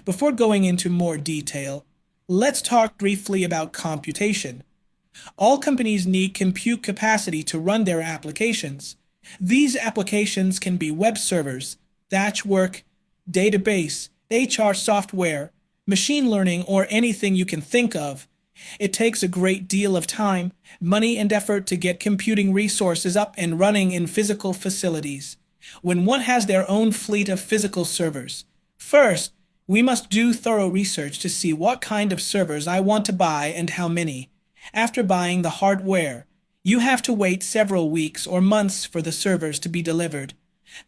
Before going into more detail, let's talk briefly about computation. All companies need compute capacity to run their applications. These applications can be web servers, batch work, database, HR software, machine learning, or anything you can think of. It takes a great deal of time, money, and effort to get computing resources up and running in physical facilities. When one has their own fleet of physical servers, first, we must do thorough research to see what kind of servers I want to buy and how many. After buying the hardware, you have to wait several weeks or months for the servers to be delivered.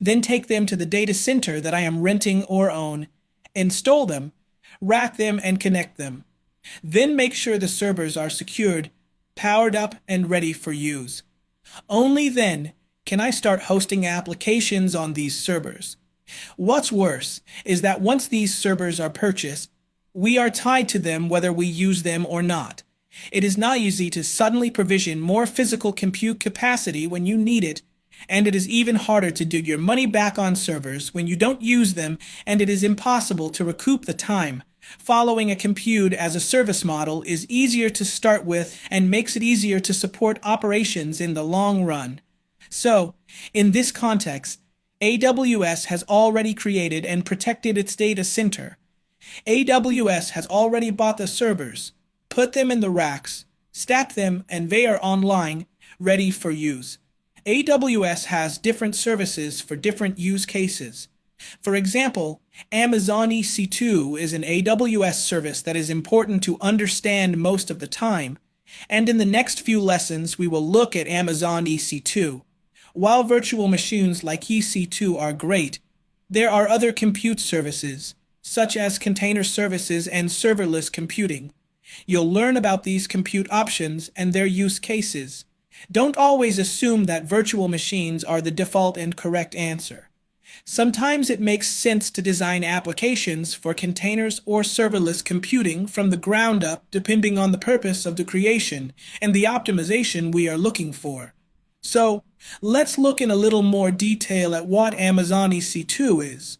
Then take them to the data center that I am renting or own, install them, rack them, and connect them. Then make sure the servers are secured, powered up, and ready for use. Only then can I start hosting applications on these servers. What's worse is that once these servers are purchased, we are tied to them whether we use them or not. It is not easy to suddenly provision more physical compute capacity when you need it, and it is even harder to do your money back on servers when you don't use them, and it is impossible to recoup the time. Following a compute as a service model is easier to start with and makes it easier to support operations in the long run. So, in this context, AWS has already created and protected its data center. AWS has already bought the servers, put them in the racks, stacked them, and they are online, ready for use. AWS has different services for different use cases. For example, Amazon EC2 is an AWS service that is important to understand most of the time, and in the next few lessons we will look at Amazon EC2. While virtual machines like EC2 are great, there are other compute services, such as container services and serverless computing. You'll learn about these compute options and their use cases. Don't always assume that virtual machines are the default and correct answer. Sometimes it makes sense to design applications for containers or serverless computing from the ground up depending on the purpose of the creation and the optimization we are looking for. So, let's look in a little more detail at what Amazon EC2 is.